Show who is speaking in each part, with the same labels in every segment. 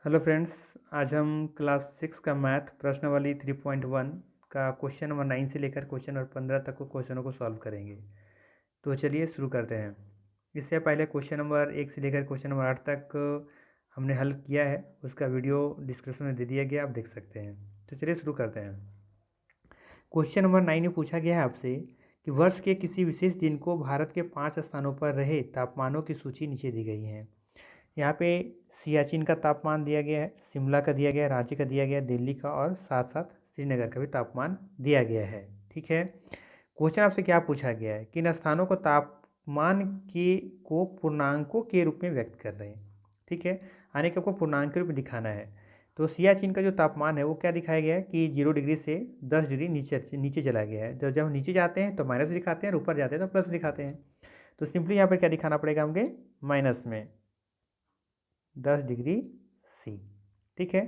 Speaker 1: Hello friends, आज हम class 6 का मैथ प्रश्नावली 3.1 का क्वेश्चन नंबर 9 से लेकर क्वेश्चन नंबर 15 तक को क्वेश्चनों को सॉल्व करेंगे। तो चलिए शुरू करते हैं। इससे पहले क्वेश्चन नंबर 1 से लेकर क्वेश्चन नंबर 8 तक हमने हल किया है, उसका वीडियो डिस्क्रिप्शन में दे दिया गया, आप देख सकते हैं। तो चलिए शुरू करते हैं। क्वेश्चन नंबर 9 में पूछा गया है आपसे कि वर्ष के किसी विशेष दिन को भारत के 5 स्थानों पर रहे तापमानों की सूची नीचे दी गई है। यहाँ पे सियाचिन का तापमान दिया गया है, शिमला का दिया गया है, रांची का दिया गया है, दिल्ली का और साथ साथ श्रीनगर का भी तापमान दिया गया है। ठीक है, क्वेश्चन आपसे क्या पूछा गया है कि इन स्थानों को तापमान के को पूर्णांकों के रूप में व्यक्त कर रहे हैं। ठीक है, यानी कि आपको पूर्णांक के रूप में दिखाना है। तो सियाचिन का जो तापमान है वो क्या दिखाया गया है कि 0 डिग्री से 10 डिग्री नीचे नीचे चला गया है। जब हम नीचे जाते हैं तो माइनस दिखाते हैं और ऊपर जाते हैं तो प्लस दिखाते हैं। तो सिंपली यहाँ पर क्या दिखाना पड़ेगा हमके, माइनस में 10 डिग्री सी। ठीक है,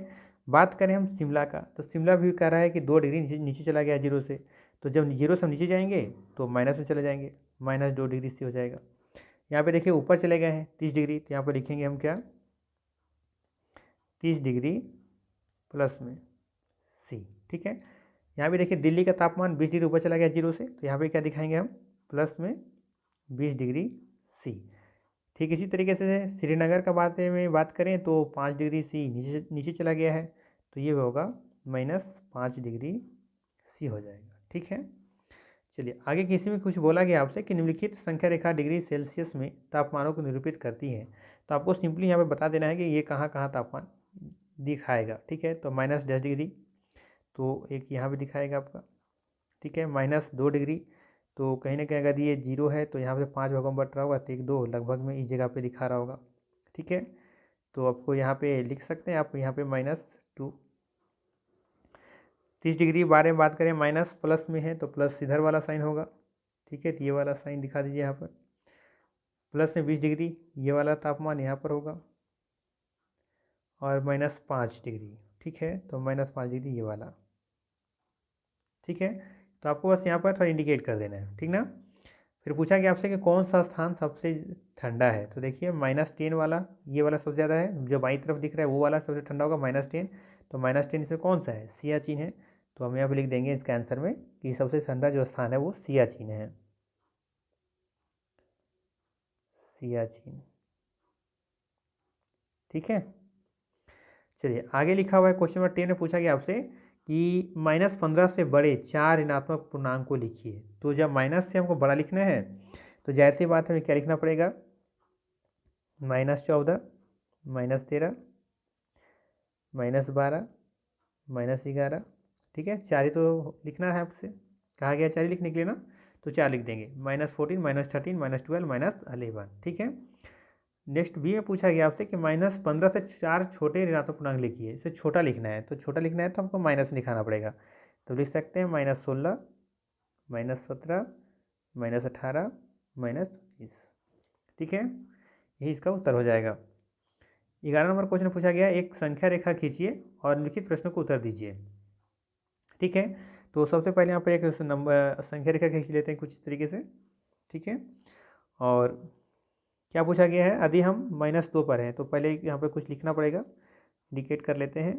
Speaker 1: बात करें हम शिमला का, तो शिमला भी कह रहा है कि 2 डिग्री नीचे चला गया 0 से। तो जब 0 से हम नीचे जाएंगे तो माइनस में चले जाएंगे, -2 डिग्री सी हो जाएगा। यहाँ पे देखिए ऊपर चले गए हैं 30 डिग्री, तो यहाँ पर लिखेंगे हम क्या, 30 डिग्री प्लस में सी। ठीक है, यहाँ पे देखिए दिल्ली का तापमान 20 डिग्री ऊपर चला गया 0 से, तो यहाँ पे क्या दिखाएंगे हम, प्लस में 20 डिग्री सी। ठीक इसी तरीके से श्रीनगर का बात करें तो 5 डिग्री सी नीचे चला गया है, तो ये होगा -5 डिग्री सी हो जाएगा। ठीक है, चलिए आगे किसी में कुछ बोला गया आपसे कि निम्नलिखित संख्या रेखा डिग्री सेल्सियस में तापमानों को निरूपित करती है। तो आपको सिंपली यहाँ पे बता देना है कि ये कहाँ कहाँ तापमान दिखाएगा। ठीक है, तो -10 डिग्री तो एक यहाँ पे दिखाएगा आपका। ठीक है, -2 डिग्री तो कहीं ना कहीं अगर ये 0 है तो यहाँ पे 5 भागों में बट रहा होगा, तो 1 2 लगभग में इस जगह पे दिखा रहा होगा। ठीक है, तो आपको यहाँ पे लिख सकते हैं आप, यहाँ पे -2। 30 डिग्री बारे में बात करें, माइनस प्लस में है तो प्लस इधर वाला साइन होगा। ठीक है, तो ये वाला साइन दिखा दीजिए यहाँ पर। प्लस में 20 डिग्री ये वाला तापमान यहाँ पर होगा, और -5 डिग्री। ठीक है, तो -5 डिग्री ये वाला। ठीक है, तो आपको बस यहाँ पर थोड़ा इंडिकेट कर देना है। ठीक ना, फिर पूछा गया आपसे कि कौन सा स्थान सबसे ठंडा है। तो देखिए -10 वाला, ये वाला सबसे ज़्यादा है, जो बाईं तरफ दिख रहा है वो वाला सबसे ठंडा होगा -10। तो -10 इसमें कौन सा है, सियाचिन है। तो हम यहाँ पे लिख देंगे इसके आंसर में कि सबसे ठंडा जो स्थान है वो सियाचिन है, सियाचिन। ठीक है, चलिए आगे लिखा हुआ है क्वेश्चन नंबर 10 में पूछा गया आपसे कि -15 से बड़े 4 ऋणात्मक पूर्णांक को लिखिए। तो जब माइनस से हमको बड़ा लिखना है तो जाहिर सी बात है हमें क्या लिखना पड़ेगा, -14, -13, -12, -11। ठीक है, 4 ही तो लिखना है आपसे, कहा गया 4 ही लिखने के लिए ना, तो 4 लिख देंगे, -14, -13, -12, -11। ठीक है, नेक्स्ट बी में पूछा गया आपसे कि -15 से 4 छोटे ऋणात्मक पूर्णांक लिखिए। इसे छोटा लिखना है, तो छोटा लिखना है तो हमको माइनस में दिखाना पड़ेगा। तो लिख सकते हैं -16, -17, -18, -20। ठीक है, यही इसका उत्तर हो जाएगा। 11 नंबर क्वेश्चन पूछा गया, एक संख्या रेखा खींचिए और निम्नलिखित प्रश्नों को उत्तर दीजिए। ठीक है, तो सबसे पहले यहाँ पर एक नंबर संख्या रेखा खींच लेते हैं कुछ इस तरीके से। ठीक है, और क्या पूछा गया है, यदि हम -2 पर हैं तो पहले यहाँ पे कुछ लिखना पड़ेगा, इंडिकेट कर लेते हैं।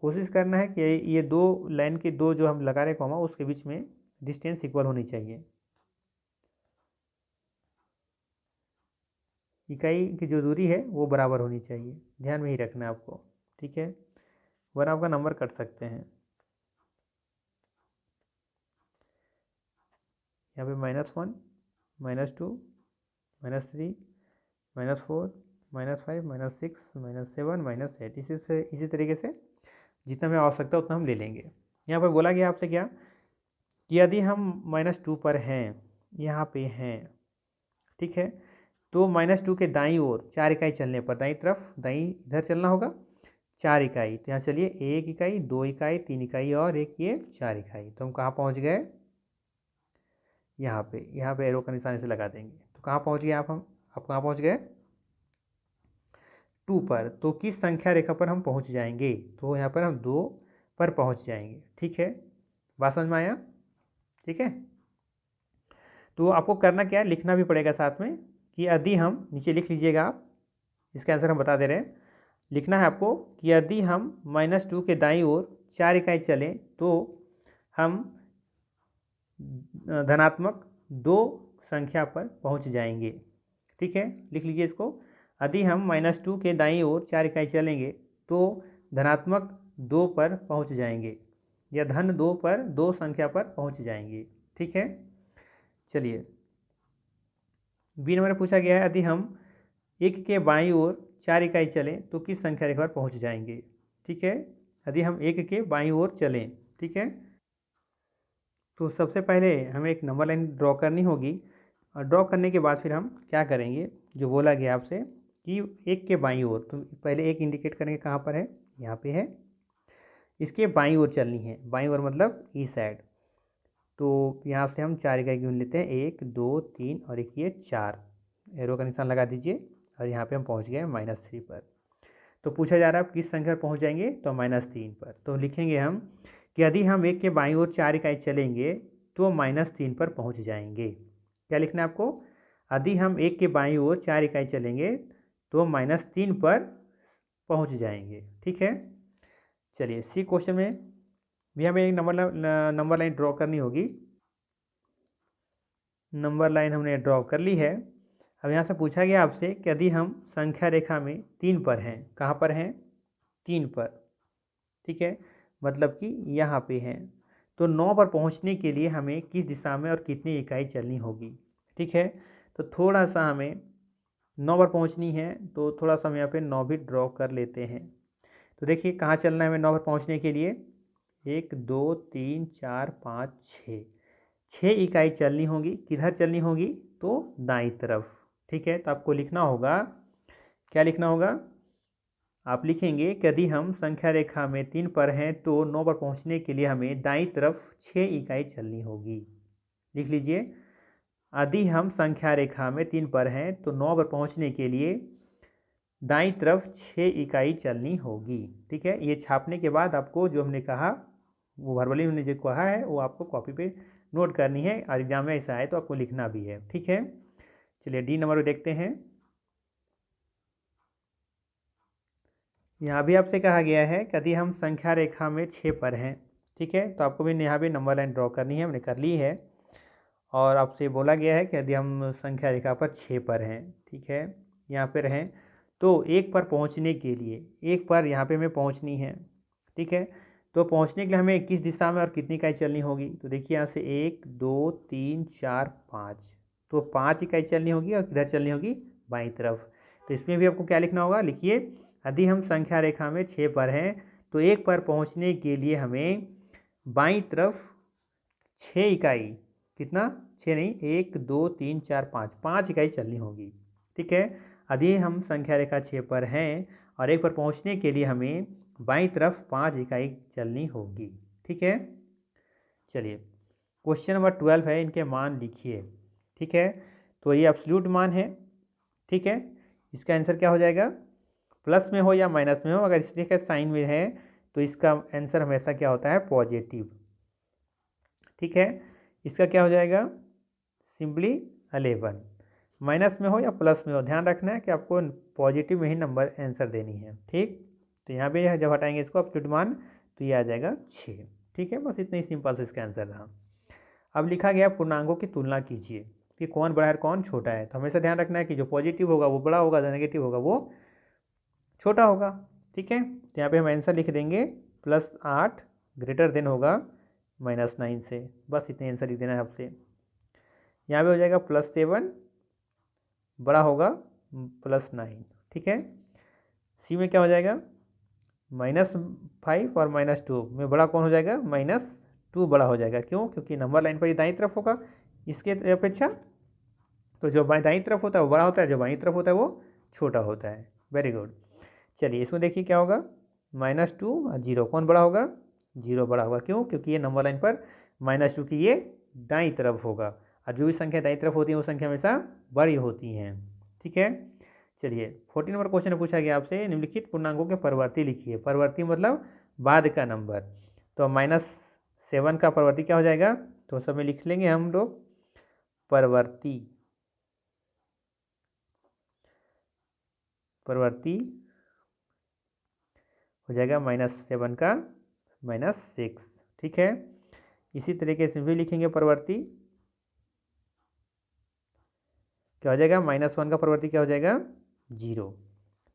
Speaker 1: कोशिश करना है कि ये दो लाइन के दो जो हम लगा रहे कॉमा उसके बीच में डिस्टेंस इक्वल होनी चाहिए। इकाई की जो दूरी है वो बराबर होनी चाहिए, ध्यान में ही रखना है आपको। ठीक है, वरना आपका नंबर कट सकते हैं। यहाँ पे -1, -2, -3, -4, -5, -6, -7, -8। इसी तरीके से जितना हमें आवश्यकता उतना हम ले लेंगे। यहाँ पर बोला गया आपसे क्या कि यदि हम -2 पर हैं, यहाँ पे हैं, ठीक है, तो -2 के दाईं ओर 4 इकाई चलने पर, दाईं तरफ दाईं इधर चलना होगा 4 इकाई। तो यहाँ चलिए 1 इकाई, 2 इकाई, 3 इकाई और एक ये 4 इकाई। तो हम कहाँ पहुँच गए, यहाँ पे एरो का निशान इसे लगा देंगे। तो कहाँ पहुँच गए आप कहाँ पहुँच गए, 2 पर। तो किस संख्या रेखा पर हम पहुँच जाएंगे, तो यहाँ पर हम 2 पर पहुँच जाएंगे। ठीक है, बात समझ में आया। ठीक है, तो आपको करना क्या है, लिखना भी पड़ेगा साथ में कि यदि हम, नीचे लिख लीजिएगा आप इसका आंसर हम बता दे रहे हैं। लिखना है आपको कि यदि हम -2 के दाईं ओर 4 इकाई चलें तो हम धनात्मक 2 संख्या पर पहुंच जाएंगे। ठीक है, लिख लीजिए इसको। यदि हम -2 के दाईं ओर 4 इकाई चलेंगे तो धनात्मक 2 पर पहुंच जाएंगे, या धन 2 पर 2 संख्या पर पहुंच जाएंगे। ठीक है, चलिए बी नंबर में पूछा गया है यदि हम 1 के बाईं ओर 4 इकाई चलें तो किस संख्या रेखा पर पहुंच जाएंगे। ठीक है, यदि हम 1 के बाईं ओर चलें, ठीक है, तो सबसे पहले हमें एक नंबर लाइन ड्रॉ करनी होगी, और ड्रॉ करने के बाद फिर हम क्या करेंगे, जो बोला गया आपसे कि 1 के बाईं ओर, तो पहले 1 इंडिकेट करेंगे कहाँ पर है, यहाँ पे है, इसके बाईं ओर चलनी है। बाईं ओर मतलब ई साइड। तो यहाँ से हम 4 इकाई गिन लेते हैं, 1 2 3 और एक ये 4, एरो का निशान लगा दीजिए, और यहाँ पे हम पहुँच गए -3 पर। तो पूछा जा रहा है आप किस संख्या पर पहुँच जाएंगे, तो -3 पर। तो लिखेंगे हम कि यदि हम 1 के बाईं ओर 4 इकाई चलेंगे तो -3 पर पहुँच जाएंगे। क्या लिखना है आपको, यदि हम 1 के बाईं ओर 4 इकाई चलेंगे तो -3 पर पहुँच जाएंगे। ठीक है, चलिए सी क्वेश्चन में भी हमें एक नंबर लाइन ड्रॉ करनी होगी। नंबर लाइन हमने ड्रॉ कर ली है। अब यहाँ से पूछा गया आपसे कि यदि हम संख्या रेखा में 3 पर हैं, कहाँ पर हैं, 3 पर, ठीक है, मतलब कि यहाँ पे हैं, तो 9 पर पहुँचने के लिए हमें किस दिशा में और कितनी इकाई चलनी होगी। ठीक है, तो थोड़ा सा हमें 9 पर पहुँचनी है, तो थोड़ा सा हम यहाँ पे 9 भी ड्रॉ कर लेते हैं। तो देखिए कहाँ चलना है हमें 9 पर पहुँचने के लिए, 1 2 3 4 5 6 इकाई चलनी होगी। किधर चलनी होगी, तो दाईं तरफ। ठीक है, तो आपको लिखना होगा, क्या लिखना होगा, आप लिखेंगे कि यदि हम संख्या रेखा में 3 पर हैं तो 9 पर पहुंचने के लिए हमें दाईं तरफ 6 इकाई चलनी होगी। लिख लीजिए, यदि हम संख्या रेखा में 3 पर हैं तो 9 पर पहुंचने के लिए दाईं तरफ 6 इकाई चलनी होगी। ठीक है, ये छापने के बाद आपको जो हमने कहा, वो वर्बली हमने जो कहा है वो आपको कॉपी पे नोट करनी है, और एग्जाम में ऐसा आए तो आपको लिखना भी है। ठीक है, चलिए डी नंबर देखते हैं। यहाँ भी आपसे कहा गया है कि यदि हम संख्या रेखा में 6 पर हैं, ठीक है, तो आपको भी यहाँ भी नंबर लाइन ड्रॉ करनी है, हमने कर ली है। और आपसे बोला गया है कि यदि हम संख्या रेखा पर 6 पर हैं, ठीक है, यहाँ पर रहें, तो 1 पर पहुँचने के लिए, 1 पर यहाँ पे हमें पहुँचनी है। ठीक है, तो पहुँचने के लिए हमें किस दिशा में और कितनी इकाई चलनी होगी, तो देखिए यहाँ से 1 2 3 4 5, तो 5 इकाई चलनी होगी, और किधर चलनी होगी, बाईं तरफ। तो इसमें भी आपको क्या लिखना होगा, लिखिए, यदि हम संख्या रेखा में 6 पर हैं तो 1 पर पहुँचने के लिए हमें बाईं तरफ 6 इकाई, कितना, 6 नहीं, 1 2 3 4 5 इकाई चलनी होगी। ठीक है, यदि हम संख्या रेखा 6 पर हैं और 1 पर पहुँचने के लिए हमें बाईं तरफ 5 इकाई चलनी होगी। ठीक है, चलिए क्वेश्चन नंबर 12 है, इनके मान लिखिए। ठीक है, तो ये एब्सोल्यूट मान है। ठीक है, इसका आंसर क्या हो जाएगा, प्लस में हो या माइनस में हो, अगर इस तरह के साइन में है तो इसका आंसर हमेशा क्या होता है, पॉजिटिव। ठीक है, इसका क्या हो जाएगा, सिंपली 11। माइनस में हो या प्लस में हो, ध्यान रखना है कि आपको पॉजिटिव में ही नंबर आंसर देनी है। ठीक, तो यहाँ पे जब हटाएंगे इसको एब्सोल्यूट मान, तो ये आ जाएगा 6। ठीक है, बस इतना ही सिंपल से इसका आंसर रहा। अब लिखा गया पूर्णांकों की तुलना कीजिए कि कौन बड़ा है कौन छोटा है। तो हमेशा ध्यान रखना है कि जो पॉजिटिव होगा वो बड़ा होगा, जो नेगेटिव होगा वो छोटा होगा। ठीक है, तो यहाँ पे हम आंसर लिख देंगे, +8 ग्रेटर देन होगा -9 से, बस इतने आंसर लिख देना है आपसे। यहाँ पे हो जाएगा +7 बड़ा होगा +9। ठीक है, सी में क्या हो जाएगा, -5 और -2 में बड़ा कौन हो जाएगा, -2 बड़ा हो जाएगा। क्यों, क्योंकि नंबर लाइन पर ये दाईं तरफ होगा इसके अपेक्षा, तो जो दाईं तरफ होता है वो बड़ा होता है, जो बाईं तरफ होता है वो छोटा होता है। वेरी गुड, चलिए इसमें देखिए क्या होगा, -2 और 0 कौन बड़ा होगा, 0 बड़ा होगा। क्यों, क्योंकि ये नंबर लाइन पर -2 की ये दाईं तरफ होगा, और जो भी संख्या दाईं तरफ होती है वो संख्या हमेशा बड़ी होती हैं। ठीक है, चलिए 14 नंबर क्वेश्चन में पूछा गया आपसे, निम्नलिखित पूर्णांकों के परवर्ती लिखिए। परवर्ती मतलब बाद का नंबर, तो -7 का परवर्ती क्या हो जाएगा, तो सब में लिख लेंगे हम लोग, परवर्ती प्रवर्ती हो जाएगा -7 का -6, ठीक है। इसी तरीके से भी लिखेंगे प्रवर्ती, क्या हो जाएगा, -1 का प्रवर्ती क्या हो जाएगा, 0,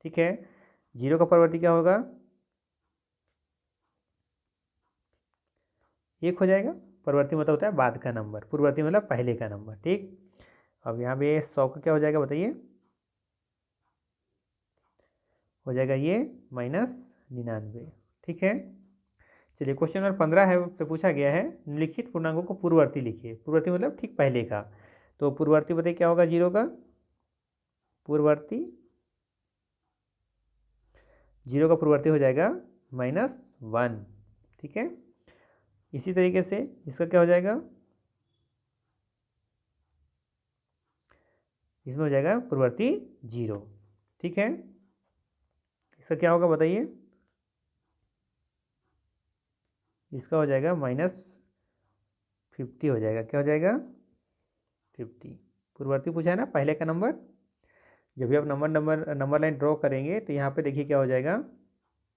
Speaker 1: ठीक है। 0 का प्रवर्ती क्या होगा, 1 हो जाएगा। प्रवर्ती मतलब होता है बाद का नंबर, पूर्ववर्ती मतलब पहले का नंबर, ठीक। अब यहाँ पे 100 का क्या हो जाएगा बताइए, हो जाएगा ये -99, ठीक है। चलिए क्वेश्चन नंबर 15 है, तो पूछा गया है निम्नलिखित पूर्णांकों को पूर्ववर्ती लिखिए। पूर्ववर्ती मतलब ठीक पहले का, तो पूर्ववर्ती बताइए क्या होगा, 0 का पूर्ववर्ती, 0 का पूर्ववर्ती हो जाएगा -1, ठीक है। इसी तरीके से इसका क्या हो जाएगा, इसमें हो जाएगा पूर्ववर्ती 0, ठीक है। इसका क्या होगा बताइए, इसका हो जाएगा -50 हो जाएगा, क्या हो जाएगा 50। पूर्ववर्ती पूछा है ना, पहले का नंबर। जब भी आप नंबर लाइन ड्रॉ करेंगे तो यहाँ पे देखिए क्या हो जाएगा,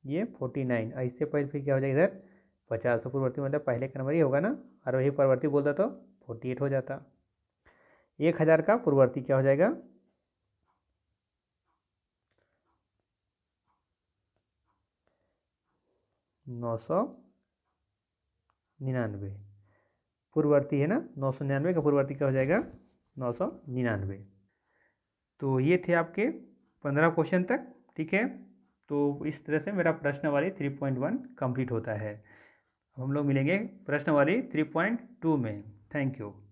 Speaker 1: ये 49, इससे पहले फिर क्या हो जाएगा इधर 50, तो पूर्ववर्ती मतलब पहले का नंबर ही होगा ना, और वही पूर्ववर्ती बोलता तो 48 हो जाता। 1000 का पूर्ववर्ती क्या हो जाएगा, 999, पूर्ववर्ती है ना 999 का पूर्ववर्ती क्या हो जाएगा 999। तो ये थे आपके 15 क्वेश्चन तक, ठीक है। तो इस तरह से मेरा प्रश्नावली 3.1 कंप्लीट होता है। हम लोग मिलेंगे प्रश्नावली 3.2 में। Thank you.